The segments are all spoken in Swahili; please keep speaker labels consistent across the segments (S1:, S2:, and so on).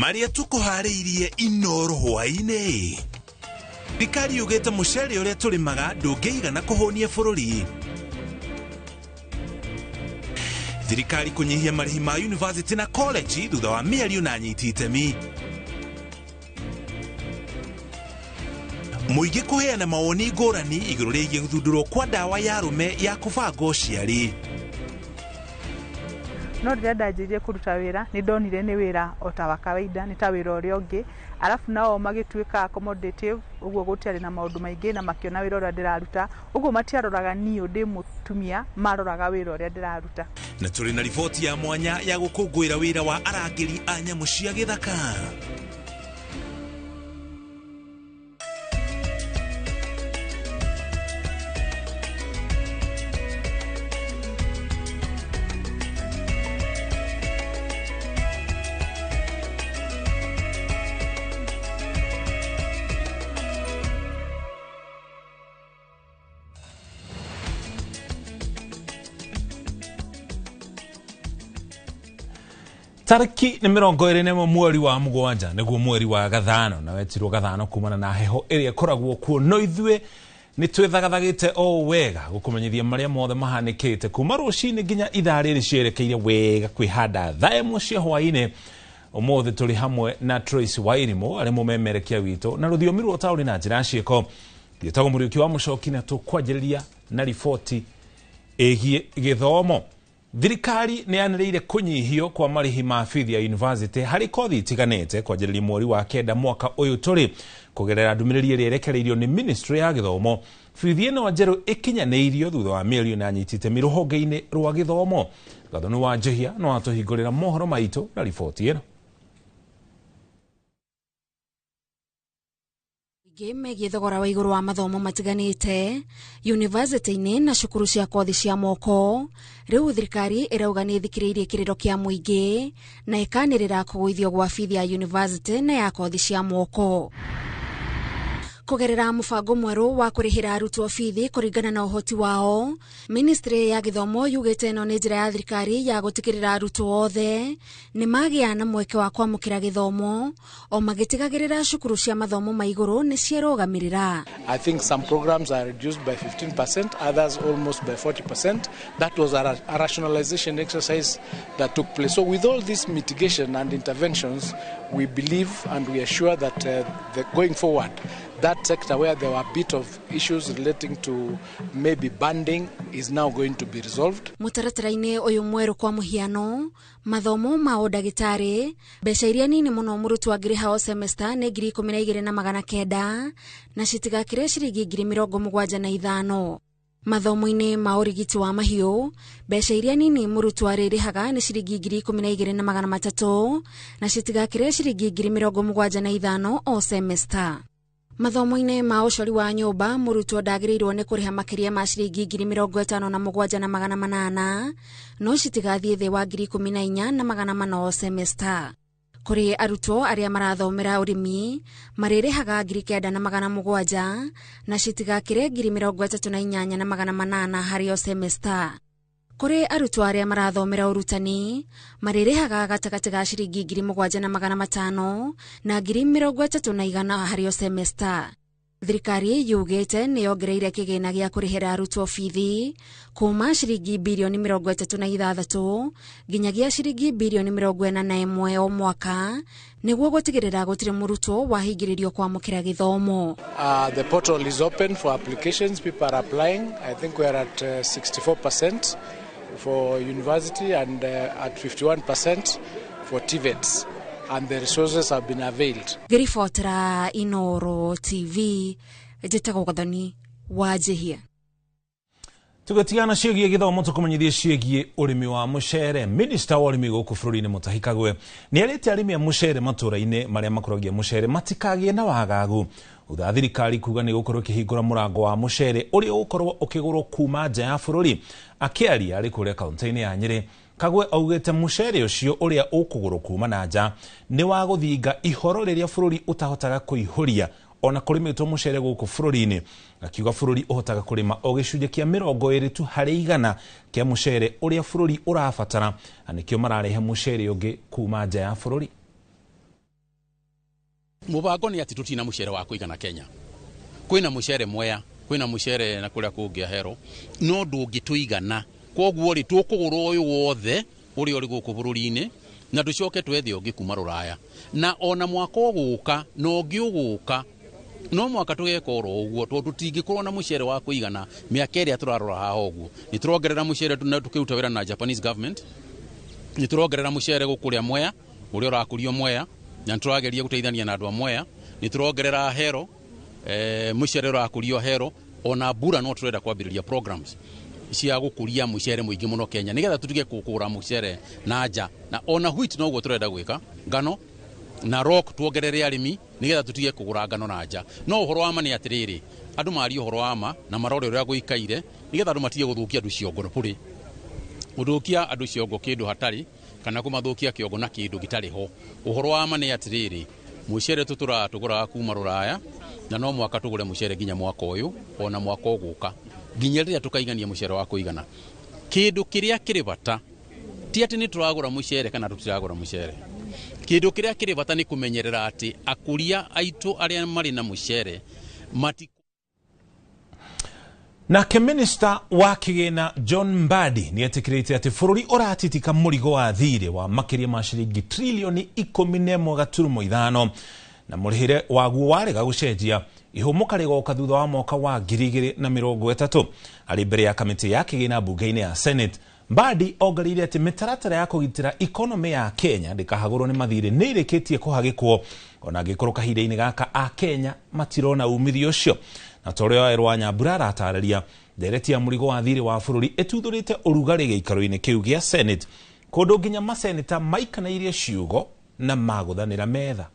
S1: Maria tukuhariirie inoro hwaine. Thirikari ugite mucere uria turimaga ndungiigana kuhonia bururi. Thirikari kunyihia marihi ma university na college thutha wa mĩario na anyiti itemi. Muingi kuheana mawoni ngũrani igũrũ rĩgiĩ gũthundũrwo kwa ndawa ya arũme ya kũbanga ũciari.
S2: No rĩrĩa ndanjirie kũruta wĩra nĩ ndonire nĩ wĩra o ta wa kawaida, nĩ ta wĩra ũrĩa ũngĩ, alafu nao magĩtuĩka accommodative, ũguo gũtiarĩ na maũndũ maingĩ na makiona wĩra ũrĩa ndĩraruta, ũguo matiaroraga niĩ ndĩ mũtumia, maroraga wĩra ũrĩa ndĩraruta.
S1: Na tũrĩ na riboti ya mwanya ya gũkũngũĩra wĩra wa arangĩri a nyamũ cia gĩthaka. Tariki ni mirongo iri nemo mweri wa mugwanja niguo mweri wa gathano na wetirwo gathano kumana na heho iria koragwo kuo no ithue ni twithagathagite o wega gukumenyithia maria mothe mahanikite kuma rucini nginya ithaa riri cierekeire wega kwihanda thaa imwe cia hwaine. Umuthi turi hamwe na Trace Wairimu ari mumemerekia wito na ruthiomi rwa tauri na njira cieko gitago muriuki wa mucoki na tukwanjiriria na riboti egie githomo. Thirikari ni yanĩrĩire kunyihio kwa marihi ma bithi ya university harĩ kothi itiganĩte kwanjĩrĩria mweri wa kenda mwaka ũyũ tũrĩ kũgerera ndũmĩrĩri ĩrĩa ĩrekereirio nĩ Ministry ya Gĩthomo. Bithi ĩno njerũ ĩkinyanĩirio thutha wa mĩario na anyiti itemi rũhonge-inĩ rwa gĩthomo. Gathoni wa Njihia no atũhingũrĩra mohoro maitũ na riboti ĩno.
S3: Megiĩ thogora wa igũrũ wa mathomo matiganĩte university-inĩ na cukuru cia kothi cia moko, rĩu thirikari ĩrauga nĩ ĩthikĩrĩirie kĩrĩro kĩa mũingĩ na ĩkanĩrĩra kũgũithio gwa bithi ya university na ya kothi cia moko. Kugerera mũbango mwerũ wa kũrĩhĩra arutwo bithi kũringana na ũhoti wao, Ministry ya Gĩthomo yugĩte ĩno nĩ njĩra ya thirikari ya gũtigĩrĩra arutwo othe nĩ magĩa na mweke wa kwamũkĩra gĩthomo o magĩtigagĩrĩra cukuru cia mathomo ma igũrũ nĩ ciĩrũgamĩrĩra.
S4: I think some programs are reduced by 15%, others almost by 40%. That was a rationalization exercise that took place. So with all this mitigation and interventions, we believe and we are sure that going forward, that sector where there were a bit of issues relating to maybe banding is now going to be resolved.
S3: Mũtaratara-inĩ ũyũ mwerũ kwa mũhiano, mathomo ma ũndagĩtarĩ, mbeca iria nini mũno mũrutwo angĩrĩha o semester nĩ 12,900 na citigakĩre ciringi 75,000. Mathomo-inĩ ma ũrigiti wa mahiũ, mbeca iria nini mũrutwo arĩrĩhaga nĩ ciringi 12,300 na citigakĩre ciringi 75,000 o semester. Mathomo-inĩ ma ũcori wa nyũmba, mũrutwo ndagĩrĩirwo nĩ kũrĩha makĩria ma ciringi 57,800 no citigathiĩ thĩ wa 14,400 o semester. Kũrĩ arutwo arĩa marathomera ũrĩmi marĩrĩhaga 9,700 na citigakĩre 38,800 harĩ o semester. Kũrĩ arutwo arĩa marathomera ũrutani marĩrĩhaga gatagatĩ ga ciringi 7,500 na 30,100 harĩ o semester. Thirikari yugĩte nĩ yongereire kĩgĩna gĩa kũrĩhĩra arutwo bithi kuma ciringi bilioni 36 nginyagia ciringi bilioni 41 o mwaka nĩguo gũtigĩrĩra gũtirĩ mũrutwo wahingĩrĩrio kwamũkĩra gĩthomo.
S4: The portal is open for applications. People are applying. I think we are at 64% for university and at 51% for TVETs. And the resources have been availed.
S3: Ngĩribotera Inoro TV, njĩtagwo Gathoni wa Njihia.
S1: Tugatigana ciĩgiĩ gĩthomo tũkũmenyithie ciĩgiĩ ũrĩmi wa mũcere. Minister wa ũrĩmi gũkũ bũrũri-inĩ Mutahi Kagwe nĩ erĩte arĩmi a mũcere matũũra-inĩ marĩa makũragia mũcere matikagĩe na wagagu. Thutha thirikari kuga nĩ gũkorwo ĩkĩhingũra mũrango wa mũcere ũrĩa ũgũkorwo ũkĩgũrwo kuma nja ya bũrũri. Akĩaria arĩ kũrĩa kaunti-inĩ ya Nyĩrĩ, Kagwe augĩte mũcere ũcio ũrĩa ũkũgũrwo kuma na nja nĩ wa gũthinga ihoro rĩrĩa bũrũri ũtahotaga kũihũria ona kũrĩmĩtwo mũcere gũkũ bũrũri-inĩ. Akiuga bũrũri ũhotaga kũrĩma o gĩcunjĩ kĩa 20 tu harĩ 100 kĩa mũcere ũrĩa bũrũri ũrabatara, na nĩkĩo mararehe mũcere ũngĩ kuma nja ya bũrũri.
S5: Mubango ni ati tutina mucere wa kuigana Kenya. Kwina mucere Mwea, kwina mucere na kuria kungi Ahero, no ndungituigana. Koguo ri tukugura uyu wothe uri uri guku bururi-ini na ducoke twethe ungi kuma Ruraya. Na ona mwaka uguka no ungi uguka no mwaka tugeka oro uguo tutingikorwo na mucere wa kuigana miaka iria turarora haha uguo. Ni turongerera mucere tukiruta wira na Japanese government. Ni turongerera mucere gukuria Mwea uria urakurio Mwea na turageria guteithania na andu a Mwea. Ni turongerera Ahero mucere urakurio Ahero ona Bura no turenda kwambiriria programs cia gukuria mucere muingi muno Kenya nigetha tutige kugura mucere na nja na ona wheat no guo turenda gwika ngano na rock tuongerere arimi nigetha tutige kugura ngano na nja no uhoro wa ma ni atiriri andu mari uhoro wa ma na marore uria guikaire nigetha andu matige guthukia andu ciongo buri guthukia andu ciongo kindu hatari kana kumathukia kiongo na kindu gitari ho uhoro wa ma ni atiriri mucere tutura tugura kuma Ruraya na no mwaka tugure mucere ginya mwaka uyu ona mwaka uguka ginya riria tukaigania mucere wa kuigana kindu kiria kiri bata ti ati ni turagura mucere kana tutiragura mucere kindu kiria kiri bata ni kumenyerera ati akuria aitu aria mari na mucere mati.
S1: Nake minista wa kigina John Mbadi ni etikirite ati bururi uratitika murigo wa thire wa makiria ma ciringi trilioni 11.5 na murihire waguo warega gucenjia ihumuka rigoka thutha wa mwaka wa 2030 ari mbere ya kamiti ya kigina bunge-ini ya Senate. Mbadi ongerire ati mitaratara ya kugitira economy ya Kenya ndikahagurwo ni mathire ni irikitie kuhagikwo ona ngikorwo kahinda-ini gaka a Kenya matirona umithio ucio na torio erwa Nyambura aratararia ndereti ya murigo wa thire wa bururi etuthurite urugari giikaro-ini kiu gia Senate kundu nginya maseneta maikanairie ciugo na maguthanira metha.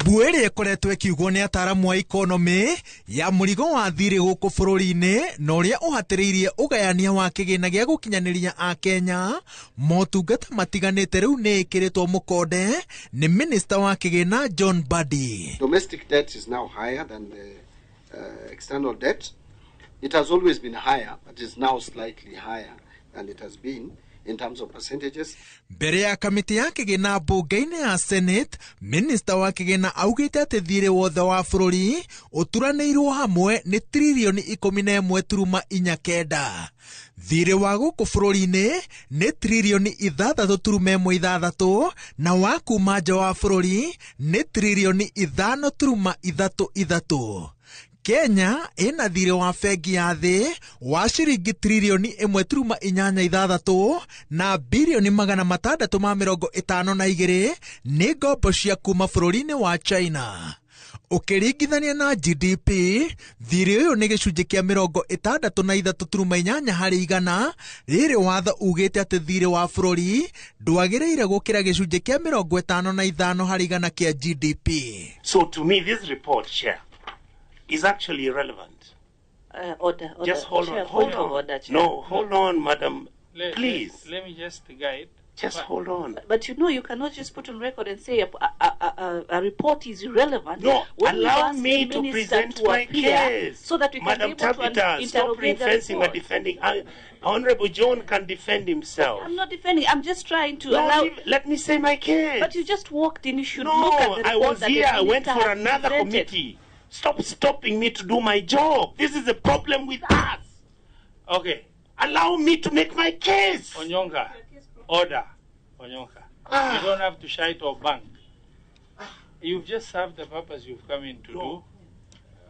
S6: Buere ekoretwo ikiugwo ni ataramu wa economy ya murigo wa thire guku bururi-ini na uria uhatiriirie ugayania wa kigina gia gukinyaniria a Kenya motungata matiganite riu ni ikiritwo mukonde ni minister wa kigina John Mbadi.
S7: Domestic debt is now higher than the external debt. It has always been higher, but is now slightly higher than it has been in terms of percentages.
S6: Mbere ya kamiti ya kigina bunge-ini ya Senate, minister wa kigina augite ati thire wothe wa bururi uturanirwo hamwe ni trilioni 11.9. Thire wa guku bururi-ini ni trilioni 6.6 na wa kuma nja wa bururi ni trilioni 5.3. Kenya ina thire wa fegi ya thi wa ciringi trilioni 1.86 na bilioni 652 ni ngombo cia kuma bururi-ini wa China. Ukiringithania na GDP, thire uyu ni gicunji kia 63.8 hari igana. Riri watho ugite ati thire wa bururi ndwagiriire gukira gicunji kia 55 hari igana kia GDP.
S8: So to me this report, Chair, is actually irrelevant.
S9: Order.
S8: Just hold
S9: Chair,
S8: on. Hold on.
S9: Order,
S8: No, hold on, madam. Please.
S10: Let me just guide.
S8: Just hold on.
S9: But you know, you cannot just put on record and say a report is irrelevant.
S8: No,
S9: when
S8: allow me to present my case.
S9: So that we can
S8: Madam
S9: be able
S8: Tabitha,
S9: to
S8: stop
S9: interrogate the
S8: referencing or
S9: report.
S8: defending. Honorable John can defend himself.
S9: I'm not defending. I'm just trying to
S8: No,
S9: allow.
S8: let me say my case.
S9: But you just walked in. You should
S8: No,
S9: look at the report
S8: I was
S9: that
S8: here.
S9: the
S8: I went
S9: minister
S8: for
S9: has
S8: another
S9: presented.
S8: committee. Stop stopping me to do my job. This is a problem with us.
S10: Okay.
S8: Allow me to make my case.
S10: Onyonka. Order. Onyonka. You don't have to shout or bang. You've just served the purpose you've come in to do.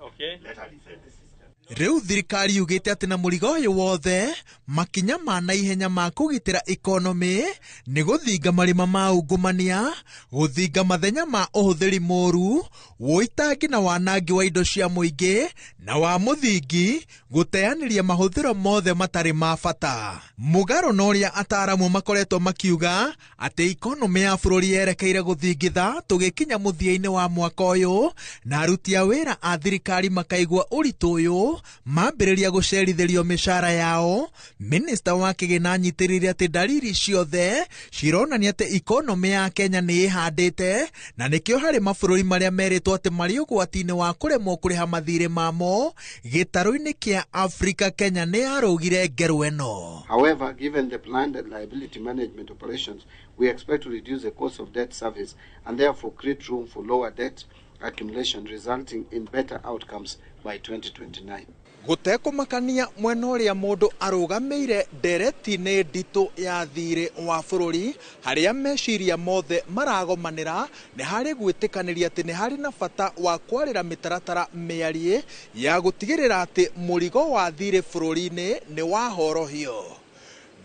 S10: Okay?
S8: Let her defend the system.
S6: Riu thirikari ugite ati na murigo uyu wothe makinya ma naihenya ma kugitira economy ni guthinga marima ma ungumania, guthinga mathenya ma uhuthiri moru, woitangi na wanangi wa indo cia muingi na wa muthingi guteaniria mahuthiro mothe matari ma bata. Mugaro na uria ataramu makoretwo makiuga ati economy ya bururi yerekeire guthingitha tugikinya muthia-ini wa mwaka uyu na aruti a wira a thirikari makaigwa uritu uyu mambiriria gucerithirio mishara yao. Minister wa kigina anyitiriire ati dalili ciothe cironania ati economy ya Kenya ni ihandite na nikio hari mabururi maria meritwo gũtwo atĩ marĩ ũgwati-inĩ wa kũremwo kũrĩha mathirĩ mamo gĩtarũ-inĩ kĩa Africa. Kenya nĩ yarũgire ngero ĩno.
S7: However, given the planned and liability management operations, we expect to reduce the cost of debt service and therefore create room for lower debt accumulation, resulting in better outcomes by 2029.
S6: Gũtekũmakania mwena ũrĩa mũndũ arũgamĩire ndereti-inĩ nditũ ya thirĩ wa bũrũri harĩa meciria mothe maragomanĩra nĩ harĩ gwĩtĩkanĩria atĩ nĩ harĩ na bata wa kwarĩra mĩtaratara mĩarie ya gũtigĩrĩra atĩ mũrigo wa thirĩ bũrũri-inĩ nĩ wahorohio.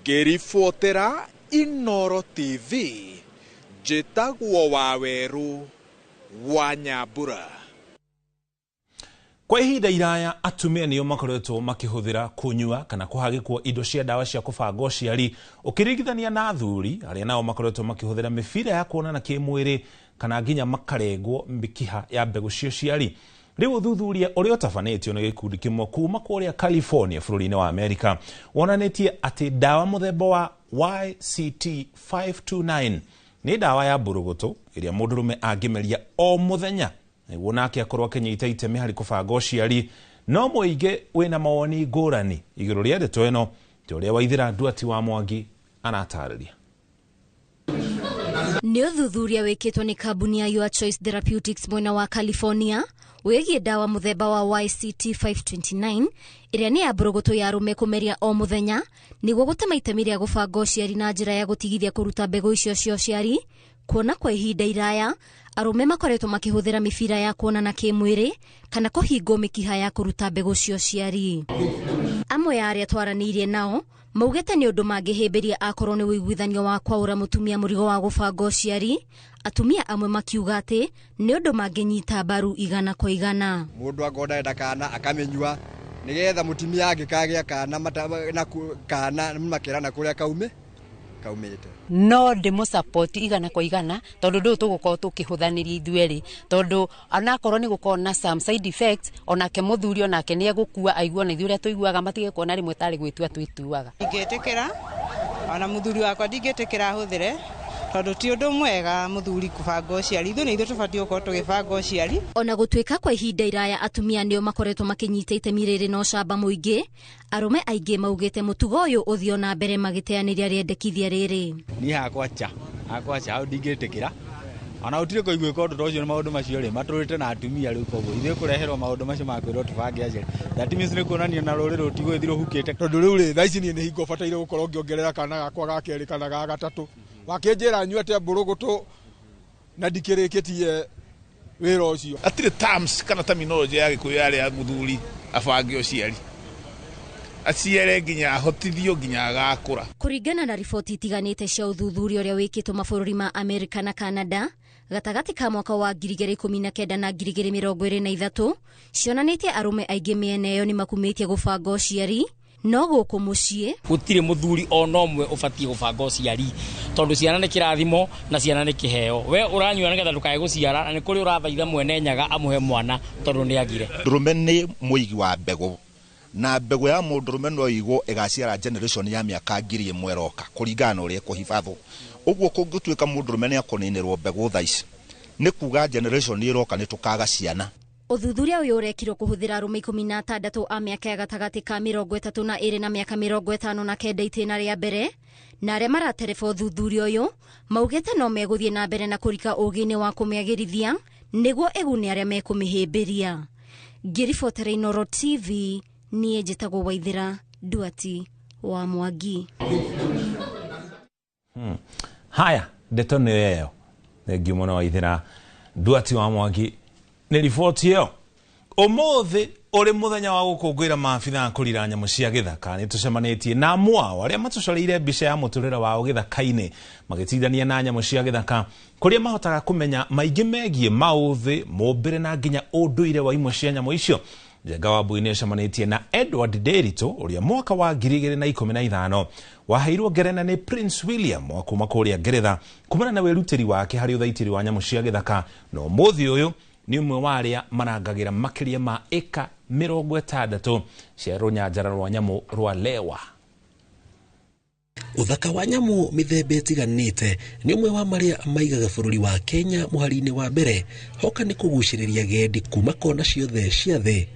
S6: Ngĩribotera Inooro TV, njĩtagwo Waweru wa Nyambura.
S1: Kwa ihinda iraya atumia nĩo makoretwo makĩhũthĩra kunyua kana kũhagĩkwo indo cia ndawa cia kũbanga ũciari ũkĩringithania na athuri arĩa nao makoretwo makĩhũthĩra mĩbira ya kuonana kĩmwĩrĩ kana nginya makarengwo mĩkiha ya mbegũ cia ũciari. Rĩu ũthuthuria ũrĩa ũtabanĩtio nĩ gĩkundi kĩmwe kuma kũrĩa California bũrũri-inĩ wa Amerika wonanĩtie atĩ ndawa mũthemba wa YCT529 nĩ ndawa ya mbũrũgũtũ ĩrĩa mũndũrũme angĩmeria o mũthenya nĩguo nake akorwo akĩnyita itemi harĩ kũbanga ũciari. No mũingĩ wĩna mawoni ngũrani igũrũ rĩa ndeto ĩno, ta ũrĩa Waithĩra Nduati wa Mwangi anatarĩria.
S3: Nĩ ũthuthuria wĩkĩtwo nĩ kambuni ya Your Choice Therapeutics mwena wa California wĩgiĩ ndawa mũthemba wa YCT529 ĩrĩa nĩ ya mbũrũgũtũ ya arũme kũmeria o mũthenya nĩguo gũtema itemi rĩa gũbanga ũciari na njĩra ya gũtigithia kũruta mbegũ icio cia ũciari. Kuona kwa ihinda iraya arũme makoretwo makĩhũthĩra mĩbira ya kuonana kĩmwĩrĩ kana kũhingwo mĩkiha ya kũruta mbegũ cia ũciari. Amwe ya arĩa twaranĩirie nao maugĩte nĩ ũndũ mangĩhĩmbĩria akorwo nĩ wĩiguithanio wa kwaũra mũtumia mũrigo wa gũbanga ũciari. Atumia amwe makiuga atĩ nĩ ũndũ mangĩnyita mbaru igana kwa igana.
S11: Mũndũ akonda kana akamĩnyua nĩgetha mũtumia angĩkagĩa kana makĩrana kũrĩa kaumĩte.
S12: No ndĩmũ-support igana kwa igana tondũ ndũ tũgũkorwo tũkĩhũthanĩria ithuerĩ tondũ anakorwo nĩ gũkorwo na some side effects onake mũthuri onake nĩ egũkua aigua na ithuĩ tũiguaga matige kuona rĩmwe tarĩ gwĩtua twĩtuaga.
S13: Ingĩtĩkĩra ona mũthuri wakwa ndingĩtĩkĩra ahũthĩre tondũ ti ũndũ mwega mũthuri kũbanga ũciari. Ithuĩ nĩ ithuĩ tũbatiĩ gũkorwo tũgĩbanga ũciari.
S3: Ona gũtuĩka kwa ihinda iraya atumia nĩo makoretwo makĩnyita itemi rĩrĩ na ũcamba mũingĩ, arũme aingĩ maugĩte mũtugo ũyũ ũthio na mbere magĩteanĩria rĩendekithia rĩrĩ.
S14: Niĩ hakwa cha hau ndingĩtĩkĩra ona ũtirĩ kũiguĩka ũndũ ũcio nĩ maũndũ macio rĩ matũrĩte na atumia rĩu koguo ithuĩ kũreherwo maũndũ macio makwĩrwo tũbange aciari. That means nĩ kuonania na rũrĩrĩ rũtigũgĩthiĩ rũhukĩte
S11: tondũ rĩu rĩ thaa ici niĩ nĩ hingo bataire gũkorwo ngĩongerera kana gakwa ga kerĩ kana ga gatatũ. Wakĩnjĩra nyuate mbũrũgũtũ na ndikĩrĩkĩtie wĩra ũcio.
S15: Atirĩ terms kana terminology ya Gĩkũyũ yarĩ ya mũthuri abange ũciari aciere nginya ahotithio nginya agakũra.
S3: Kũringana na riboti itiganĩte cia ũthuthuria ũrĩa wĩkĩtwo mabũrũri ma Amerika na Canada gatagatĩ ka mwaka wa 2019 na 2023 cionanĩtie arũme aingĩ mĩena ĩyo nĩ makumĩtie gũbanga ũciari. No gũkũ mũciĩ
S16: gũtirĩ mũthuri ona ũmwe ũbatiĩ gũbanga ũciari tondũ ciana nĩ kĩrathimo na ciana nĩ kĩheo. We ũranyua nĩgetha ndũkae gũciara na nĩ kũrĩ ũrathaitha mwene nyaga amũhe mwana tondũ nĩ agire.
S17: Ndũrũme nĩ mũigi wa mbegũ na mbegũ ya mũndũrũme no igwo ĩgaciara generation ya mĩaka 1000 ĩroka kũringana na ũrĩa kũhibadho. Ũguo kũngĩtuĩka mũndũrũme nĩ akũninĩrwo mbegũ thaa ici nĩ kuga generation ĩroka nĩ tũkaga ciana.
S3: Ũthuthuria ũyũ ũrekirwo kũhũthĩra arũme 16 a mĩaka ya gatagatĩ ka 32 na mĩaka 59 itĩna rĩa mbere, na arĩa maratereba ũthuthuria ũyũ maugĩte no megũthiĩ na mbere na kũrika ũgĩ-inĩ wa kũmĩagĩrithia nĩguo ĩgune arĩa mekũmĩhĩmbĩria. Ngĩribotera Inooro TV, niĩ njĩtagwo Waithĩra Nduati wa Mwangi.
S1: Haya, ndeto nĩ ĩyo. Thengiũ mũno Waithĩra Nduati wa Mwangi nĩ riboti ĩyo. Ũmũthĩ ũrĩ mũthenya wa gũkũngũĩra maabitha kũrira nyamũ cia gĩthaka nĩ tũcemanĩtie na amwe arĩa matũcoreire mbica ya mũtũrĩre wao gĩthaka-inĩ magĩtindania na nyamũ cia gĩthaka kũrĩa mahotaga kũmenya maingĩ megiĩ maũthĩ, mũmbĩre na nginya ũndũire wa imwe cia nyamũ icio. Njenga Wambui nĩ acemanĩtie na Edward Nderitu ũrĩa mwaka wa 2015 waheirwo ngerenwa nĩ Prince William wa kuma kũrĩa Ngeretha kumana na wĩrutĩri wake harĩ ũthaitĩri wa nyamũ cia gĩthaka. No mũthĩ ũyũ nĩ ũmwe wa arĩa marangagĩra makĩria ma ĩka 60 cia rũnyanjara rwa nyamũ rwa Lewa.
S18: Uthaka wa nyamu mithemba itiganite ni umwe wa maria maigaga bururi wa Kenya muhari-ini wa mbere hoka ni kuguciriria gendi kuma kona ciothe cia thi.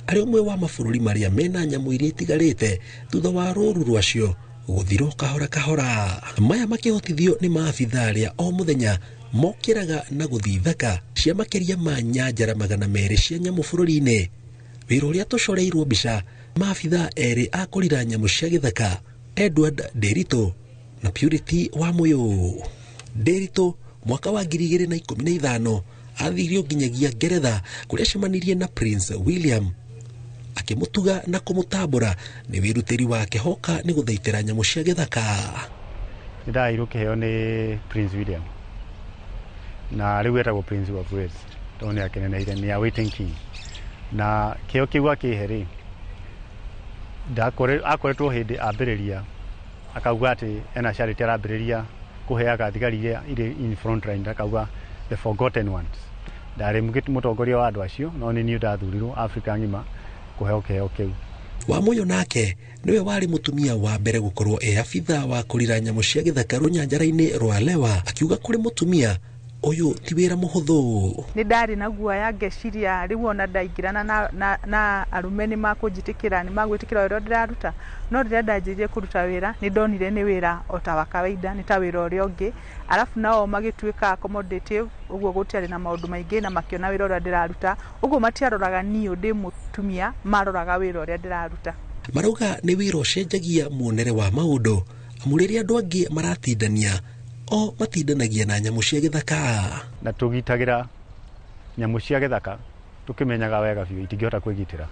S18: Ari umwe wa mabururi maria mena nyamu iria itigarite thutha wa ruru rwacio guthiro kahora kahora. Maya makihotithio ni maabitha aria o muthenya mokiraga na guthithaka cia makiria ma nyanjara 200 cia nyamu bururi-ini. Wira uria tucoreirwo mbica maabitha eri a kurira nyamu cia githaka Edward Derito na Purity wa Moyo. Derito mwaka wa 2015 athirio nginyagia Ngeretha kuria cemanirie na Prince William akimutuga na kumutambura ni wirutiri wake hoka ni guthaitira nyamu cia githaka.
S19: Ndairu kiheo ni Prince William na riu etagwo Prince of Wales toni akeneneire ni awaiting king na kiheo kiu akiheri akoretwo hindi ambiriria akauga ati ena charity arambiriria kuheaga thigari ire in front line akauga the forgotten ones ndari mutongoria wa andu acio no ni ndathurirwo Africa ngima kuheo kiheo kiu.
S18: Wamuyo nake niwe wari mutumia wa mbere gukorwo abitha wa kurira nyamu cia githaka runyanjara-ini rwa Lewa, akiuga kuri mutumia uyu ti wira muhuthu.
S2: Ni ndari na guaya ngeciria riu ona ndaingirana na arume ni makunjitikira ni magwitikira wira ndiraruta no rira ndanjirie kuruta wira ni ndonire ni wira otawa kawaida ni ta wira uria ungi alafu nao magituika accommodative uguo gutiari na maundu maingi na makiona wira uria ndiraruta uguo matiaroraga niu ndi mutumia maroraga wira uria ndiraruta.
S18: Marauga ni wira ucenjagia muonere wa maundu amuriria andu angi maratindania o matindanagia na nyamu cia githaka
S19: na tugitagira nyamu cia githaka tukimenyaga wega biu itingihota kwigitira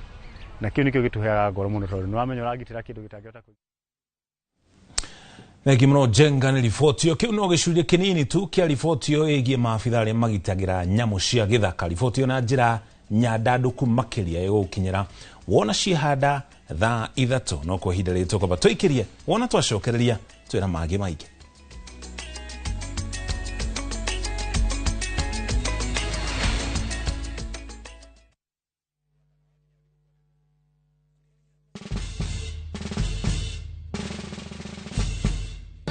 S19: na kiu nikio gituheaga ngoro muno tondu ni wamenya uragitira kindu gitangihota
S1: Negi muno jenga ni riboti yo kiu no gicurire kinini tu kia riboti yo igie maabitha aria magitagira nyamu cia githaka. Riboti yo na njira nyandanduku makiria igukinyira wona cihanda thaa 3 no kwa ihinda ritu kwamba twikirie wona twacokereria twira magi maingi.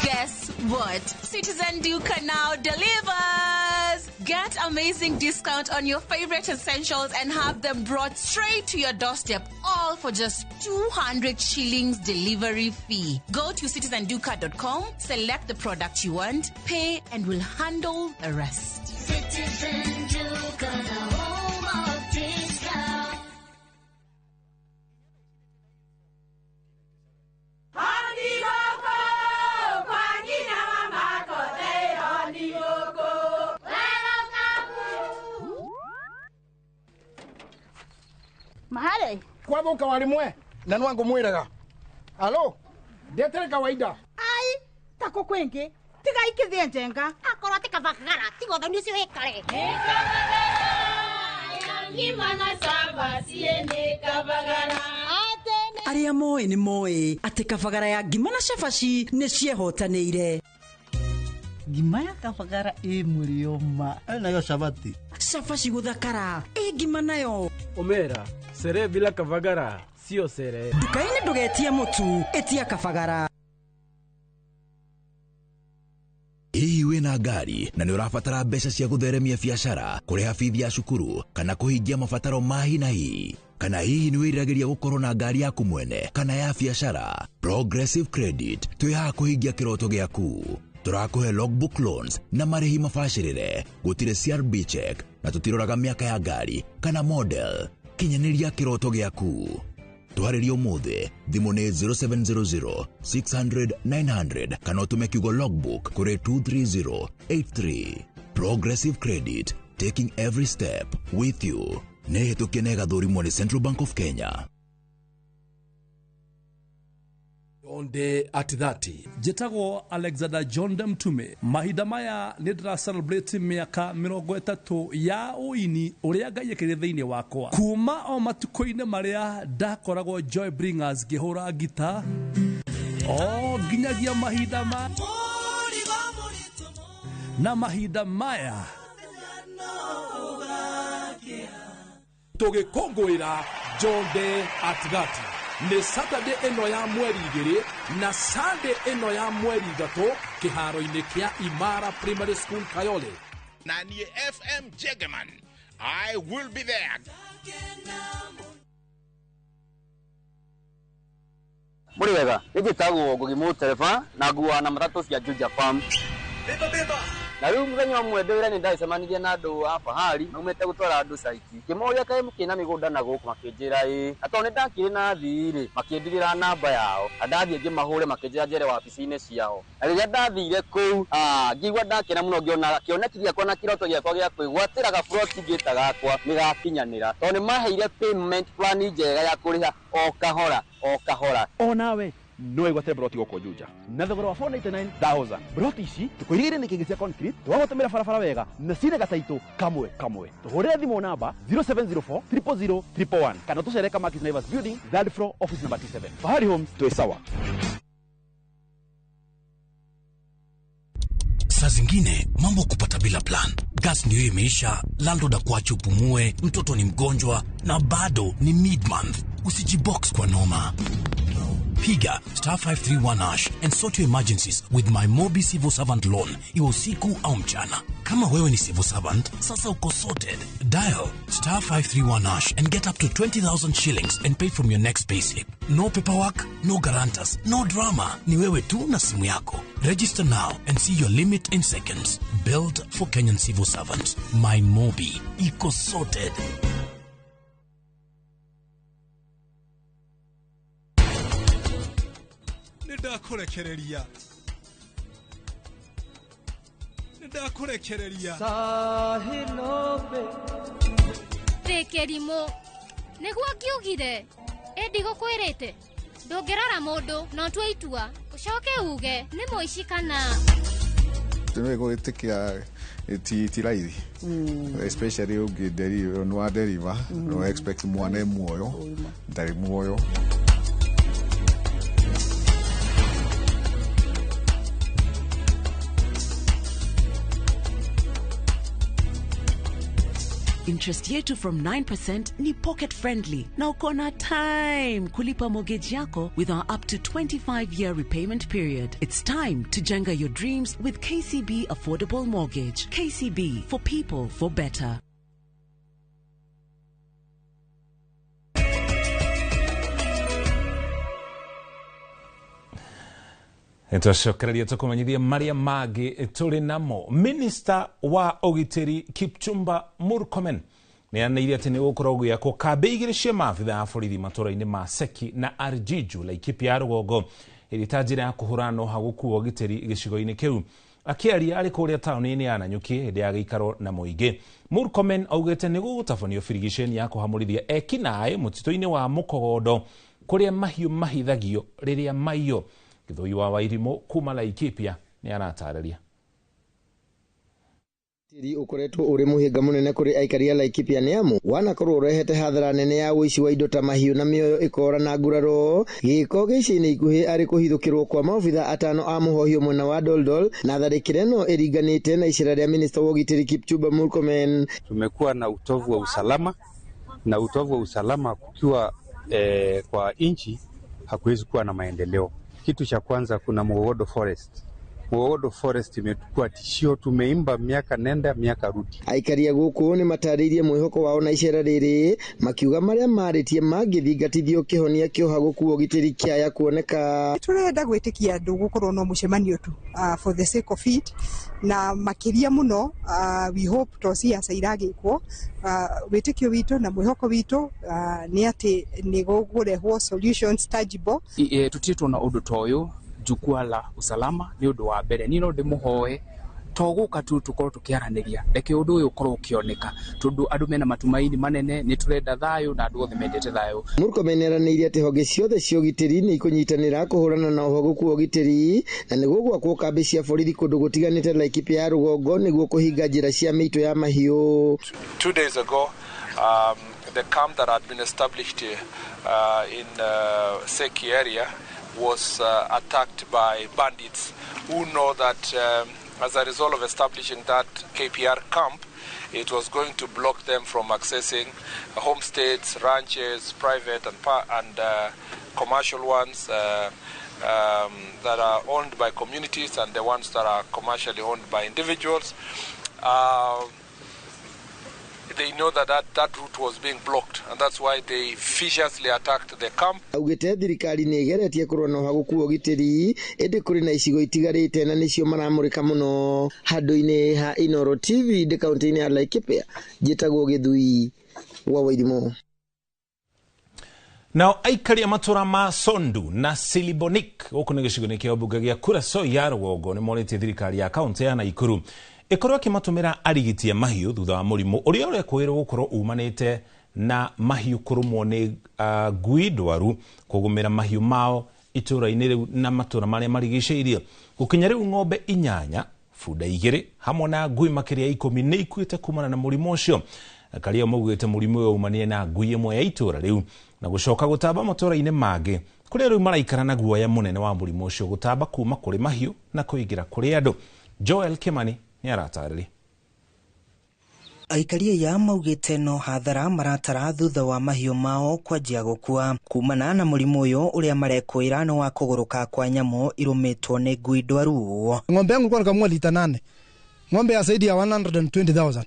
S20: Guess what? Citizen Duka now delivers! Get amazing discount on your favorite essentials and have them brought straight to your doorstep, all for just 200 shillings delivery fee. Go to citizenduka.com, select the product you want, pay, and we'll handle the rest.
S21: Citizen Duka, the home of discount.
S22: Mahale kwa boka walimwe na nwangu mwiraga alo ndetere kawaida
S23: ai tako kwenge tiga ikithie njenga akoro tika bakagara tigo thoni cio hekare
S21: Ngimana saba siene kabagara
S24: aria moe ni moe ati kabagara ya ngimana shafashi ni ciehotanĩire.
S25: Ngima ya kabagara murioma nayo shabati
S24: shafashi guthakara ngima nayo
S26: omera sere bila kabagara sio sere.
S24: Dukaini ndugetie mutu etia kabagara.
S27: Hihi wina ngari na ni urabatara mbeca cia gutheremia biacara, kuriha bithi ya cukuru kana kuhingia mabataro ma hi na hi? Kana hihi ni wiriragiria gukorwo na ngari yaku mwene kana ya biacara? Progressive Credit twiha kuhingia kiroto giaku. Turakuhe logbook loans na marihi mabacirire, gutire CRB check na tutiroraga miaka ya ngari kana model. Kinyaniria kiroto giaku. Tuharirie umuthi thimu ni 0700 600 900 kana utume kiugo logbook kuri 23083. Progressive Credit, taking every step with you. Nehitukie na igathurimo ni Central Bank of Kenya.
S28: Onde at 30 jetagwo Alexander John Mtume. Mahinda maya ni ndira celebrate miaka 30 ya uini uria Ngai ekire thiini wakwa kuma o matuko-ini maria ndakoragwo Joy Bringers ngihura gita o nginyagia mahinda ma na mahinda maya tugikongwira John at 30 nĩ Saturday ĩno ya mweri 2 na Sunday ĩno ya mweri 3 kĩharo-inĩ kĩa Imara Primary School Kayole.
S15: Nanie FM Jegeman, I will be there.
S4: Muri wega, nĩgĩtagwo Ngugi Mũtereba na nguo na matatu cia Juja Farm. Beba. Na rĩu mũthenya ũmwe ndĩwĩra nĩ ndacemanirie na andũ a Fahari maumĩte gũtwara andũ saiti. Kĩmoria kaĩ mũkĩna mĩgũnda na gũkũ makĩnjĩra atĩ nĩ ndakĩrĩ na thirĩ makĩndigĩra namba yao. Ndathiĩ ngĩmahũre makĩnjĩra njere wabici-inĩ ciao. Na rĩrĩa ndathire kũu ngĩigua ndakena mũno ngĩona kĩoneki gĩakwa na kĩroto gĩakwa gĩa kwĩgwatĩra gaburoti ngĩta gakwa nĩgakinyanĩra. Tondũ nĩmaheire payment plan njega ya kũrĩha o kahora.
S5: O nawe no igwate broti goko Juja na thogora wa 499,000. Broti ici tukwirire ni kingi cia concrete twagotomera barabara wega na cire gataito kamwe tuhurire thimo namba 0704 000 111 kana tucereka Markis Naivas Building, third floor, office number 27. Fahari Homes, tuwe sawa.
S6: Saa zingine mambo kupata bila plan. Gas ndio imeisha, landlord akuache upumue, mtoto ni mgonjwa na bado ni mid-month. Usijibox kwa noma. Piga *531# and sort your emergencies with my Mobi Civil Servant Loan, iwe usiku au mchana. Kama wewe ni civil servant, sasa uko sorted. Dial *531# and get up to 20,000 shillings and pay from your next payslip. No paperwork, no guarantors, no drama. Ni wewe tu na simu yako. Register now and see your limit in seconds. Built for Kenyan civil servants. My Mobi, iko sorted.
S7: Ndakurekereria sahilobe rekerimo niguo ngiugire endi gukwirite ndungirora mundu no twaitua ucoke uge ni muici kana
S8: tunaweza kuitikia ti raithi especially ungideriva no deriva no expect mwana muoyo ndari muoyo.
S9: Interest yetu from 9% ni pocket friendly. Na uko na time kulipa mortgage yako with our up to 25-year repayment period. It's time to jenga your dreams with KCB Affordable Mortgage. KCB, for people, for better.
S1: Nitwacokereria tukumenyithia maria magi turi namo. Minister wa ugitiri Kipchumba Murkomen nianairie ati ni gukorwo gwiakwo kambi igiri cia maabitha ya borithi matũra-inĩ ma Seki na Arjiju Laikipia ya rũgongo iri ta njĩra ya kũhũrana ũhaguku wa ũgitĩri gĩcigo-inĩ kĩu. Akĩaria arĩ kũrĩa taũni-inĩ ya Nanyuki hĩndĩ ya gĩikaro na mũingĩ, Murkomen augĩte nĩ gũgũtabanio birigiceni ya kũhamũrithia ekinaĩ mũtitũ-inĩ wa Mũkogondo kũrĩa mahiũ mahithagio rĩrĩa maiyo. Gĩthũi wa Wairimu kuma Laikipia ni anatarĩria.
S10: Tiri ukoretwo uri muhinga munene kuri aikari a Laikipia ni amu wanakorwo urehete hathara nene ya uici wa indo ta mahiũ na mĩoyo ikora na nguraro. Gĩko gĩciĩ-inĩ ikuhĩ arĩ kũhithũkĩrwo kwa maobitha atano a mũhohio mwena wa Doldol na tharĩkĩra ĩno ĩringanĩte na icera rĩa minista wa ũgitĩri Kipchumba Murkomen.
S12: Tumekuwa na utovu wa usalama, na utovu wa usalama kukiwa kwa inchi hakuwezi kuwa na maendeleo. Kitu cha kwanza kuna Mugogodo Forest. Mugogodo Forest imekuwa tishio, tumeimba miaka nenda miaka rudi.
S10: Aikari a gũkũ nĩ matarĩirie mwĩhoko wao na icera rĩrĩ makiuga marĩa marĩtie mangĩthingatithio kĩhonia kĩa ũhaguku wa ũgitĩri kĩaya kuoneka.
S29: Turenda gwĩtĩkia andũ gũkorwo no mũcemanio tu for the sake of it, na makĩria mũno we hope to siasa iragĩkwo wĩtĩkio witũ na mwĩhoko witũ nĩ atĩ nĩ gũkũrehwo solutions tangible.
S30: Tũtirĩ na ũndũ ta ũyũ jukwaa la usalama ni undu wa mbere ni no ndimuhoe toguka tu tukorwo tukiaraniria reke undu uyu ukorwo ukioneka tondu andu mena matumaini manene ni turenda thayo na andu othe mendete thayo.
S10: Murkomen eranĩire atĩ honge ciothe cia ũgitĩri nĩ ikũnyitanĩra kũhũrana na ũhaguku wa ũgitĩri na nĩguo gwakwo kambĩ cia borithi kũndũ gũtiganĩte Laikipia ya rũgongo nĩguo kũhinga njĩra cia mĩito ya mahiũ.
S31: 2 days ago the camp that had been established in Seki area was attacked by bandits who know that as a result of establishing that KPR camp, it was going to block them from accessing homesteads, ranches, private and commercial ones that are owned by communities and the ones that are commercially owned by individuals. They know that route was being blocked, and that's why they viciously attacked the camp.
S10: Augite thirikari ni igeretie kurona hagukuo gitiri indi kuri na icigo itigarite na nicio maramurika muno handu-ini ha Inoro TV de county-ini ya Laikipia jitagwo Githui wa Wairimo.
S1: Nao aikari a matura ma Sondu na Silibonik guku ni gicigo-ini kia mbunge gia Kuresoi ya Rugongo ni morite thirikari ya kaunti ya Naikuru ikorwo kimatumira arigitie mahiu thutha wa murimu uria urekwirwo gukorwo umanite na mahiu kurumwo ni ngui ndwaru kugumira mahiu mao itura-ini riu na matura maria marigiceirie gukinya riu ng'ombe 8 bunda 2 hamwe na ngui makiria 10 ni ikuite kumana na murimu ucio. Akaria mugwite murimu uyu umanie na ngui imwe ya itura riu na gucoka gutamba matura-ini mangi kuria riu maraikara na guoya munene wa murimu ucio gutamba kuma kuri mahiu na kuingira kuri andu. Joel Kimani ni aratarĩria.
S2: Aikari ya maugite no hathara maratara thutha wa mahiũ mao kwanjia gũkua kumana na mũrimũ ũyũ ũrĩa marekwĩra no wa kũgũrũka kwa nyamũ irumitwo nĩ ngui ndwaru.
S3: Ng'ombe yangu kwa kamua lita 8. Ng'ombe ya zaidi ya 120,000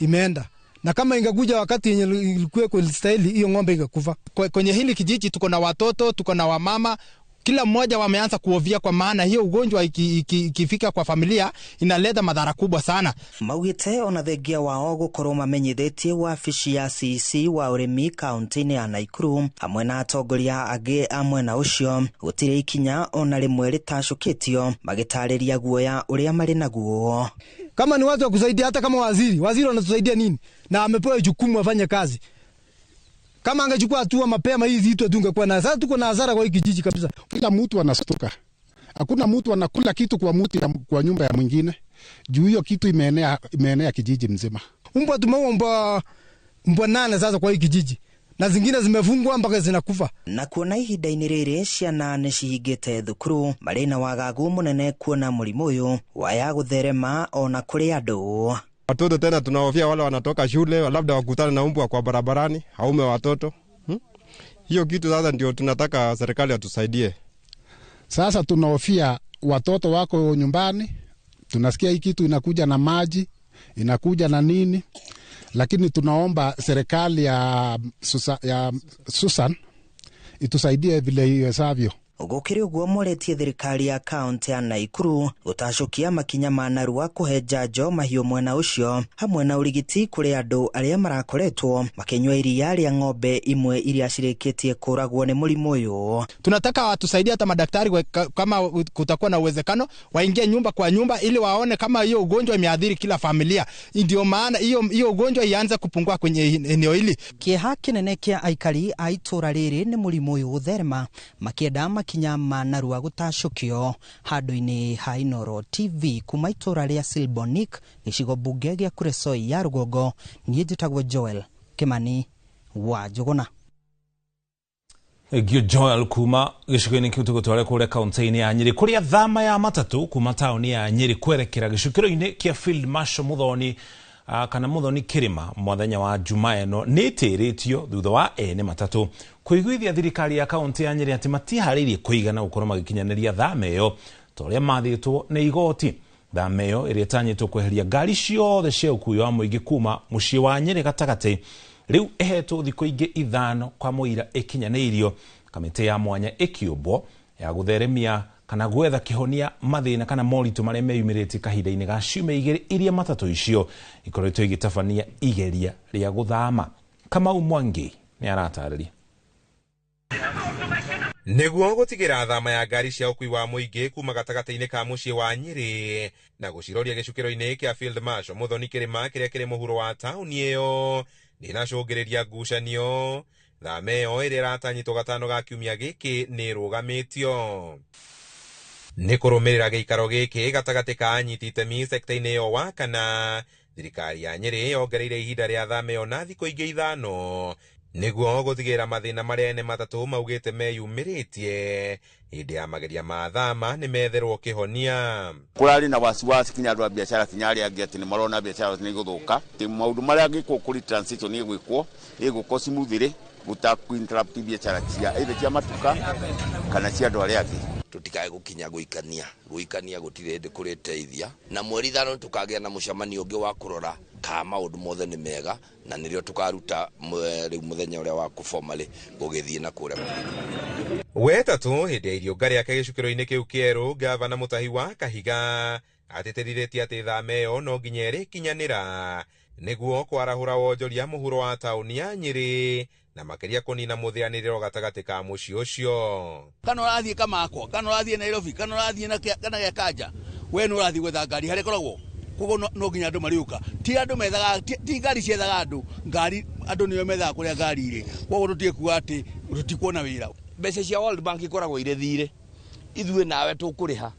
S3: imeenda. Na kama ingekuja wakati yenye ilikuwa kwa style hiyo ng'ombe ingekufa. Kwenye hili kijiji tuko na watoto, tuko na wamama, kila mmoja wameanza kuovia kwa maana hiyo ugonjwa ikifika kwa familia inaleta madhara kubwa sana.
S2: Maugite ona thengia wao gukorwo mamenyithetie wabici ya CC wa urimi kaunti-ini ya Naikuru hamwe na atongoria angi amwe na ucio gutire ikinya ona rimwe ritacukitio magitariria guoya uria mari naguo.
S3: Kama ni watu wa kusaidia, hata kama waziri anatusaidia nini na amepewa jukumu afanye kazi. Kama angechukua hatua mapema hizi vitu tungekuwa na sasa tuko na hasara kwa hiki kijiji kabisa.
S11: Kila mtu anastuka. Hakuna mtu anakula kitu kwa mtu kwa nyumba ya mwingine. Juu hiyo kitu imeenea kijiji mzima.
S3: Mbwa tumeua mbwa 8 sasa kwa hiki kijiji. Na zingine zimefungwa mpaka zinakufa.
S2: Na kuona ihinda-ini riri ciana nĩ cihingĩte thukuru marĩ na wagagu munene kuona mũrimũ ũyũ waya gũtherema ona kũrĩ andũ.
S13: Watoto tena tunahofia wale wanatoka shule labda wakutane na mbwa kwa barabarani, haume watoto. Hiyo kitu sasa ndio tunataka serikali atusaidie.
S11: Sasa tunahofia watoto wako nyumbani, tunasikia hii kitu inakuja na maji, inakuja na nini, lakini tunaomba serikali ya Susan itusaidie vile iwezavyo.
S2: Gukiri uguo moretie thirikari ya kaunti ya Naikuru gutacukia makinya ma narua kuhe njanjo mahiũ mwena ucio hamwe na urigiti kuri andu aria marakoretwo makinywa iria ria ng'ombe imwe iria cirĩkĩtie kũragwo ni mũrimũ ũyũ.
S3: Tunataka watusaidie hata madaktari kama kutakuwa na uwezekano waingie nyumba kwa nyumba ili waone kama hiyo ugonjwa imeathiri kila familia. Ndio maana hiyo ugonjwa ianze kupungua kwenye eneo hili.
S2: Kieha kinene kia aikari a itura riri ni mũrimũ ũyũ gũtherema makienda kinya manarua gutacukio handu-ini ha Inoro TV kuma itura ria Silbonik gicigo mbunge gia Kuresoi ya Rugongo. Niĩ njĩtagwo Joel Kimani wa Njuguna.
S1: Gio Joel kuma gicigo-ini kiu tugutware kuria kaunti-ini ya Nyeri kuria thama ya matatu kuma tauni ya Nyeri kwerekera gicukiro-ini kia Field Marshal Muthoni kana Muthoni Kirima muthenya wa Jumaa ino nitiritio thutha wa ene matatu kuiguithia thirikari ya kaunti ya Nyeri ati matiharirie kuigana gukorwo magikinyaniria thama iyo toria mathitwo ni igoti. Thama iyo iria tanyitwo kweheria ngari ciothe cia ukui wa muingi kuma mucii wa Nyeri gatagati riu ehetwo thikũ ingĩ 5 kwa muira ikinyanirio. Kamiti ya mwanya ikiumbwo ya gutheremia kana gwetha kihonia mathina kana moritu maria meyumirite kahinda-ini ga ciumia 2 iria matatu icio ikoretwo igitabania igeria ria guthama. Kamau Mwangi ni aratarĩria.
S14: Nĩguo gũtigĩra thama ya ngari cia ũkui wa mũingĩ kuma gatagata-inĩ ka mũciĩ wa Nyeri na gũciroria gĩcukĩro-inĩ kĩa Field Marshal Muthoni Kirima kĩrĩa kĩrĩ mũhuro wa taũni ĩyo nĩnacũngĩrĩria ngucanio. Thama ĩyo ĩrĩa ĩratanyitwo gatano ga kiumia gĩkĩ nĩ ĩrũgamĩtio. Nĩ kũrũmĩrĩra gĩikaro gĩkĩ gatagatĩ ka anyiti itemi sekta-inĩ ĩyo wa kana, thirikari ya Nyeri yongereire ihinda rĩa thama ĩyo na thikũ ingĩ 5 niguo guthigira mathina maria ene matatu maugite meyumiritie hindi ya mageria ma thama ni metherwo kihonia.
S16: Kurari na wasiwasi kinya andu a biashara kinya aria angi ati ni marona biashara ni guthuka ti maundu maria angikwo kuri transition ni gwikwo iguko smoothly gutakuinterrupt biashara cia either cia matuka kana cia andu aria angi.
S17: Tutikae gukinya guikania gutire ndi kuriteithia na mweri 5 tukagia na mucemanio ungi wa kurora ka maundu mothe ni mega na nirio tukaruta riu muthenya uria wa kufomali gugithie na kuria
S14: wetatu hindi ya irio ngari yake gicukiro-ini kiu kieru gavana Mutahi wa Kahiga atitiriretie ati thame yo no nginya irikinyanira niguo kwarahura wonjoria muhuro wa tauni ya Nyeri na makeria kunina muthianiriro gatagati ka muci ucio.
S18: Kana urathie Kamakwa, kana urathie Nairobi, kana urathie na kana Kaja, we no urathie gwetha ngari hare koragwo kugo no nginya andu mariuka ti andu methaga ti ngari ciethaga andu ngari andu niyo methaga kuria ngari iri koguo tutiekuga ati tutikuona wira.
S17: Mbeca cia World Bank ikoragwo ire thire ithue nawe tukuriha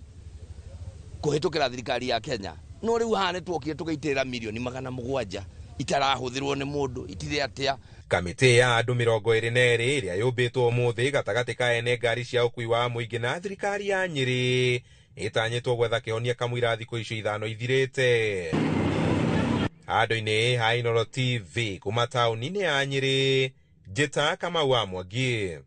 S17: kuhitukira thirikari ya Kenya no riu hane twokire tukaitirira milioni 700 itarahuthirwo ni mundu itire atia.
S14: Kamiti ya andu 22 iria yubitwo umuthi gatagati ka ene ngari cia ukui wa muingi na thirikari ya Nyeri itanyitwo gwetha kihonia kamwira thikũ icio 5 ithirite. Handũ-inĩ ha Inooro TV kuma taũni-inĩ ya Nyeri, Njĩta Kamau wa Mwangi.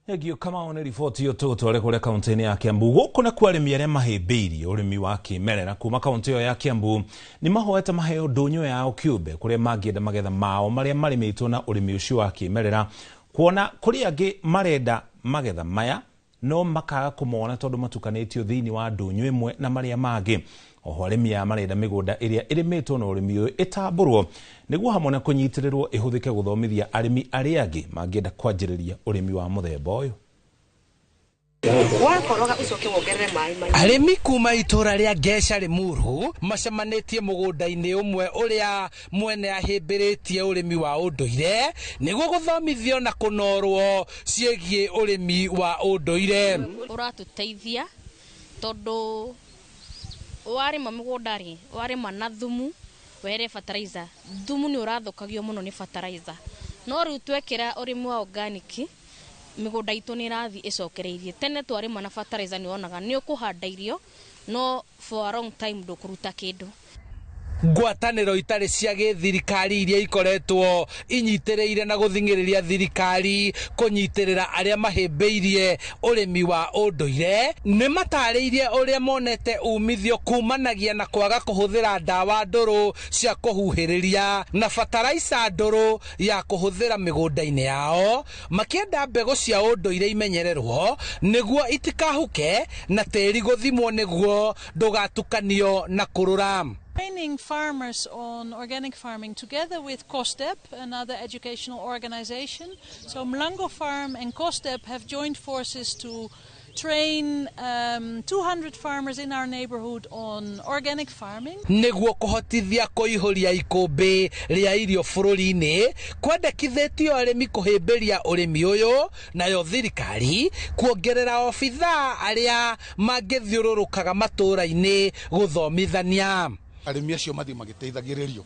S14: Egio Kamau nĩ riboti yo tũtware kũrĩa kaunti-inĩ ya Kiambu. Gũkũ na kwa arĩmi arĩa mahĩmbĩirie ũrĩmi wa kĩmerera kuma kaunti ĩyo ya Kiambu nĩ mahoete maheo ndũnyũ yao kĩũmbe kũrĩa mangĩenda magetha mao marĩa marĩmĩtwo na ũrĩmi ũcio wa kĩmerera, kuona kũrĩ angĩ marenda magetha maya no makaga kũmona tondũ matukanĩtio thĩinĩ wa ndũnyũ ĩmwe na marĩa mangĩ. Oho arĩmi ya marenda mĩgũnda ĩrĩa ĩrĩmĩtwo na ũrĩmi ũyũ ĩtambũrwo nĩguo hamwe na kũnyitĩrĩrwo ĩhũthĩke gũthomithia arĩmi arĩa angĩ mangĩenda kwanjĩrĩria ũrĩmi wa mũthemba ũyũ.
S19: Arĩmi kuma itura ria Gesha Limuru macemanĩtie mũgũnda-inĩ ũmwe ũrĩa mwene ahĩmbĩrĩtie ũrĩmi wa ũndũire nĩguo gũthomithio na kũnorwo ciĩgiĩ ũrĩmi wa ũndũire.
S20: Ũratũteithia tondũ warĩma mũgũnda rĩ warĩma na thumu were fertilizer thumu nĩ ũrathũkagio mũno nĩ fertilizer no rĩu twekĩra ũrĩmi wa organic mĩgũnda itũ nĩ ĩrathiĩ ĩcokereirie. Tene twarĩma na fertilizer nĩ wonaga nĩ ũkũhanda irio no for a long time ndũkũruta kĩndũ.
S19: Ngwatanĩro itarĩ cia gĩthirikari iria ikoretwo inyitĩrĩire na gũthingĩrĩria thirikari kũnyitĩrĩra arĩa mahĩmbĩirie ũrĩmi wa ũndũire nĩ matarĩirie ũrĩa monete umithio kumanagia na kwaga kũhũthĩra ndawa ndũrũ cia kũhuhĩrĩria na fertilizer ndũrũ ya kũhũthĩra mĩgũnda-inĩ yao, makĩenda mbegũ cia ũndũire imenyererwo nĩguo itikahuke na tĩri gũthimwo nĩguo ndũgatukanio na kũrũra.
S21: Training farmers on organic farming together with COSTEP, another educational organization. So Mlango Farm and COSTEP have joined forces to train 200 farmers in our neighborhood on organic farming.
S19: Nĩguo kũhotithia kũihũria ikũmbĩ rĩa irio bũrũri-inĩ, kwendekithĩtio arĩmi kũhĩmbĩria ũrĩmi ũyũ, nayo thirikari kuongerera obithaa arĩa mangĩthiũrũrũkaga matũũra-inĩ gũthomithania.
S11: Arĩmi acio mathiĩ magĩteithagĩrĩrio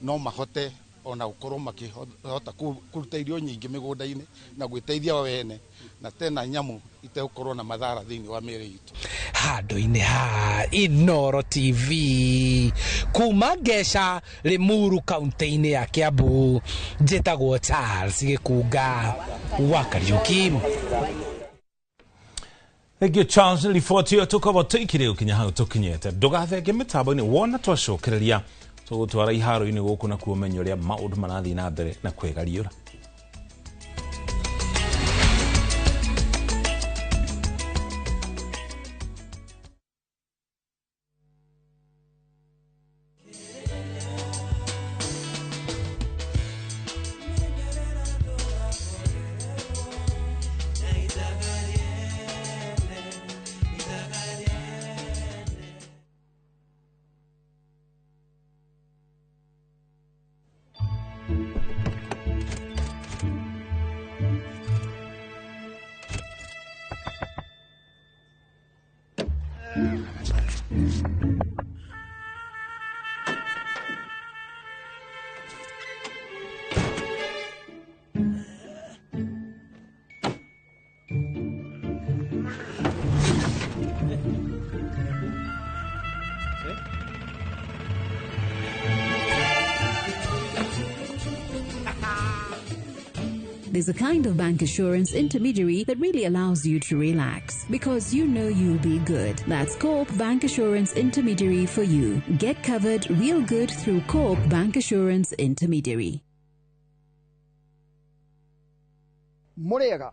S11: no mahote ona gũkorwo makĩhota kũruta irio nyingĩ mĩgũnda-inĩ na gwĩteithia wene na tena nyamu itegũkorwo na madhara thĩinĩ wa mĩĩrĩ itũ.
S19: Handũ-inĩ ha Inooro TV kuma Gesha Limuru kaunti-inĩ ya Kiambu, njĩtagwo Charles Gĩkunga wa Kariuki.
S1: Egio Charles riboti yo tukaba tuikire ukinya hau tukinyete ndugathenge mitambo-inĩ wona twacokereria tugutwara iharo-inĩ gũkũ na kuomenya ũrĩa maũndũ marathiĩ na mbere na kwĩgariũra.
S4: There's a kind of bank assurance intermediary that really allows you to relax because you know you'll be good. That's Coop Bank Assurance Intermediary for you. Get covered real good through Coop Bank Assurance Intermediary.
S5: Murega,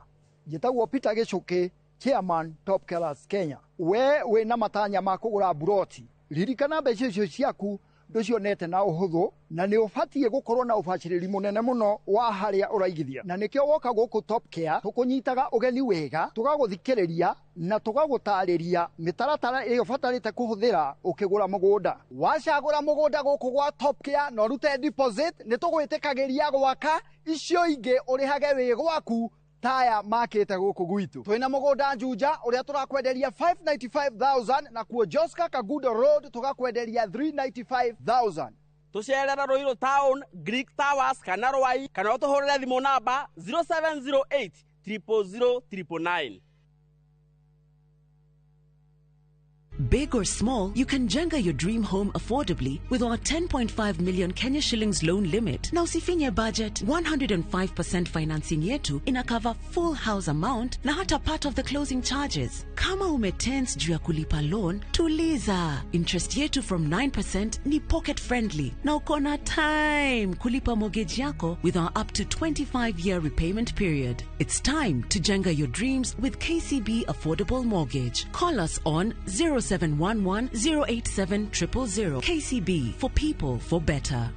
S5: jitagwo Peter Gichuki, Chairman Top Killers Kenya. We na matanya ma kugura buroti. Ririkana mbeca icio ciaku nducionete na uhuthu na ni ubatie gukorwo na ubaciriri munene muno wa haria uraigithia. Na nikio woka guku Top Care tukunyitaga ugeni wega, tugaguthikiriria na tugagutariria mitaratara iyo batarite kuhuthira ukigura mugunda. Wacagura mugunda guku gwa Top Care no rute deposit ni tugwitikagiria gwaka icio ingi urihage wi gwaku taya makete guku gwitu. Twina mugunda Juja uria turakwenderia 595,000 na kuo Joska Kagudo Road tugakwenderia 395,000.
S6: Tucerera Roiro Town, Greek Towers, kana Rwai, kana utuhurire thimu namba 0708 000 999.
S9: Big or small, you can jenga your dream home affordably with our 10.5 million Kenya shillings loan limit. Now usifinye budget, 105% financing yetu inakava full house amount na hata part of the closing charges. Kama umetense juu ya kulipa loan, tuliza. Interest yetu from 9% ni pocket friendly. Na ukona time kulipa mortgage yako with our up to 25-year repayment period. It's time to jenga your dreams with KCB Affordable Mortgage. Call us on 0711-087-000. KCB, for people, for better.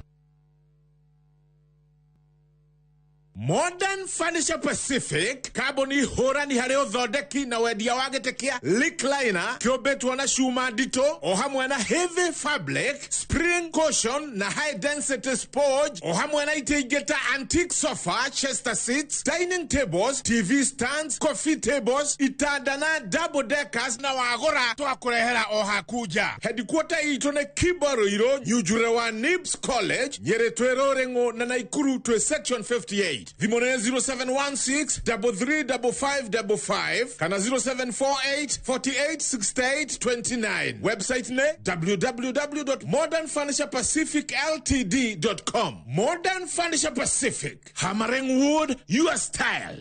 S15: Modern Furniture Pacific, Carboni Hora ni hareo dhodeki na wedia wagetekia Lickliner, kiobetwa na shuma dito, ohamwena heavy fabric, spring cushion na high density spoj, ohamwena itegeta antique sofa, chester seats, dining tables, TV stands, coffee tables, itadana double deckers na wagora toa kurehera ohakuja. Headquarter itone Kibaroiro, Nyujurewa Nibs College, Nyeretwero Rengo na Naikuru to section 58. Vimone 0716-335555 kana 0748-486829. Website ne www.modernfurniturepacificltd.com. Modern Furniture Pacific, hammering wood, your style.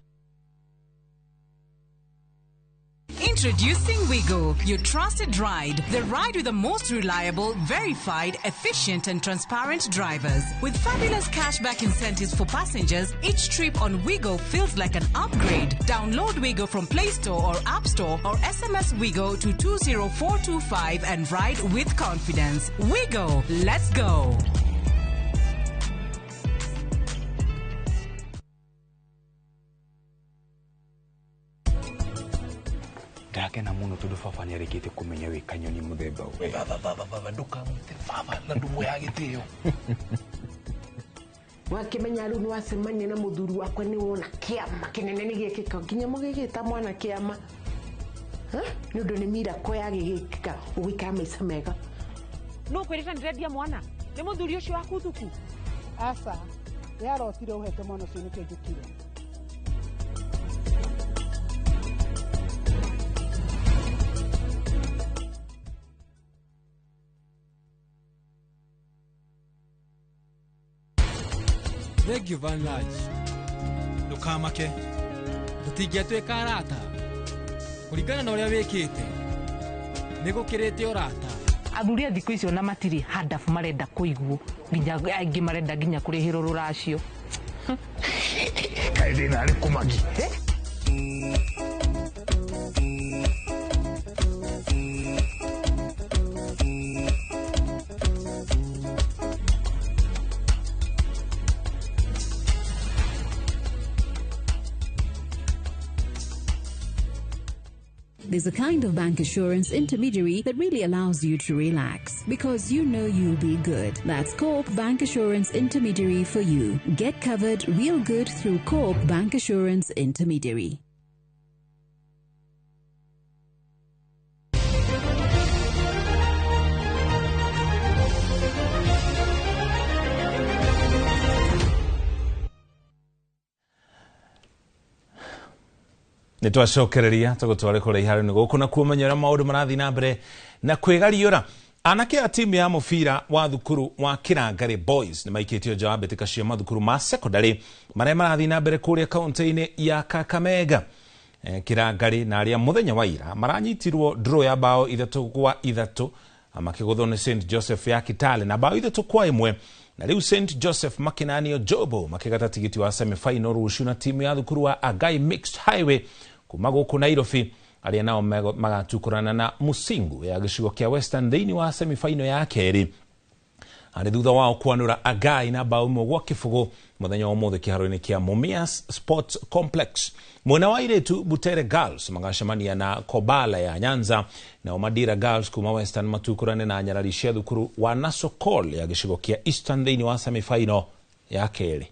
S22: Introducing Wigo, your trusted ride. The ride with the most reliable, verified, efficient and transparent drivers. With fabulous cashback incentives for passengers, each trip on Wigo feels like an upgrade. Download Wigo from Play Store or App Store or SMS Wigo to 20425 and ride with confidence. Wigo, let's go.
S30: Ndakena muno tondu baba ni arikite kumenya wi kanyoni muthemba u. Baba ndukamwite baba na ndumu ya gitio.
S23: Wakimenya riu ni wacemania na muthuri wakwa ni wona kiama kinene ni gikika nginya mugigita mwana kiama. Ni undu ni mira ko ya gigika ugikara maica mega.
S24: No kwirita ndirendia mwana. Ni muthuri ucio waku thuku.
S29: Asa, yarotire uhete mwana ucio ni kĩnjũkire.
S25: Thank you very much. Ndukamake. Tutingĩtuĩka arata. Kũringana na ũrĩa wĩkĩte. Nĩgũkĩrĩte ũrata.
S24: Athuri a thikũ icio na matiri hadafu marenda kũiguo. Nginya aingĩ marenda nginya kũrĩhĩrwo rũracio.
S25: Kaĩ thĩna arĩ kũmagi.
S4: There's a kind of bank assurance intermediary that really allows you to relax because you know you'll be good. That's Coop Bank Assurance Intermediary for you. Get covered real good through Coop Bank Assurance Intermediary.
S1: Nitwacokereria tugutware kure iharo ni gukuna kumenyera maundu marathi na mbere na kwigariura Anake a timu ya mufira wa thukuru wa Kirangari Boys ni maikitio nja wa mbitika cia mathukuru ma secondary maria marathi na mbere kuria kaunti-ini ya Kakamega. Kirangari na aria muthenya wa ira maranyitirwo draw ya bao 3-3 makiguthwo ni St Joseph ya Kitale na bao 3-1 na riu St Joseph Makinani Jobo makigata tigiti wa semi-final rucio na timu ya thukuru wa Agai Mixed Highway kuma guku Nairobi aria nao magatukurana na Musingu ya gicigo kia Western thiini wa semi-final ya keri. Ari thutha wao kwanura Agai na bao imwe gwa kibugu muthenya wa mothe kiharo-ini kia Mumias Sports Complex. Mwena wa iretu Butere Girls magacemania na Kobala ya Nyanza na Madira Girls kuma Western matukurane na Nyarari cia thukuru wa Nasokol ya gicigo kia Eastern thiini wa semi-final ya keri.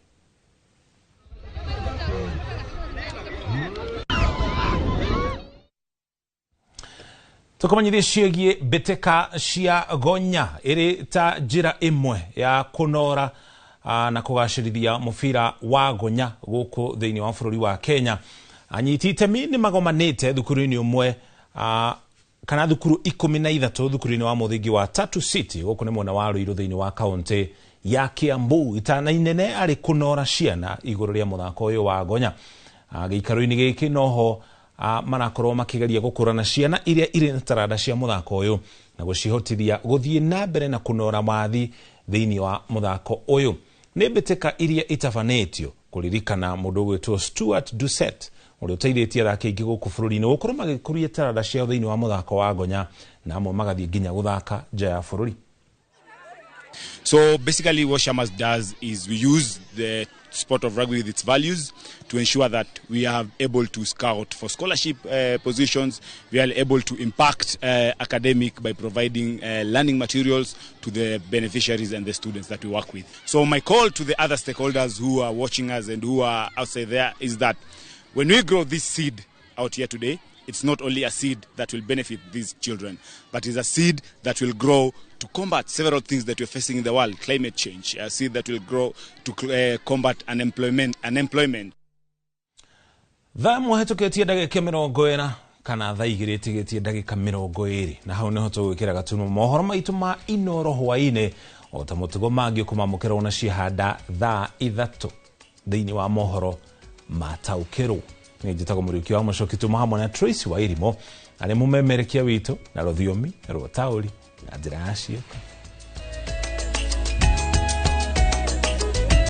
S1: Tukomanyithie ciĩgiĩ mbĩtĩka cia gonya ĩrĩ ta njĩra ĩmwe ya kũnora na kũgacĩrithia mũbira wa gonya gũkũ thĩinĩ wa bũrũri wa Kenya. Anyiti itemi nĩ magomanĩte thukuru-inĩ ũmwe kana thukuru 13 thukuru-inĩ wa mũthingi wa Tatu City gũkũ nĩ mwena wa Ruiru thĩinĩ wa kaunti ya Kiambu. Itana inene arĩ kũnora ciana igũrũ rĩa mũthako ũyũ wa gonya. Gĩikaro-inĩ gĩkĩ noho marakorwo makigeria gũkũrana ciana iria irĩ na taranda cia muthako uyu na gucihotithia guthie na mbere na kunora mathi thiini wa muthako uyu. Nĩ mbĩtĩka iria itafanĩtio kuririkana mũndũ gwĩtwo Stuart Doucet ũrĩa ũteithĩtie athaki aingĩ gũkũ bũrũri-inĩ gũkorwo magĩkũria taranda ciao thiini wa muthako wa gonya na amwe magathiĩ nginya guthaka nja ya bũrũri.
S2: So basically what Shamas does is we use the sport of rugby with its values to ensure that we are able to scout for scholarship positions. We are able to impact academic by providing learning materials to the beneficiaries and the students that we work with. So my call to the other stakeholders who are watching us and who are outside there is that when we grow this seed out here today, it's not only a seed that will benefit these children, but it's a seed that will grow to combat several things that we're facing in the world, climate change, a seed that will grow to combat unemployment.
S1: Tha muhetukitie ndagika 40 kana tha igiri tigitie ndagika 20 na hau niho tugwikira gatuno mohoro maitu ma Inoro hwaine o ta mutugo mangi kumamukira ona cihanda tha 3 thiini wa mohoro mataukirwo. Njitago muriki wa Muchoki tuma hamwe na Tracy wa Irimo ari mumemerekia witu na rũthiomi rwa tauri na njĩra ya ciĩko.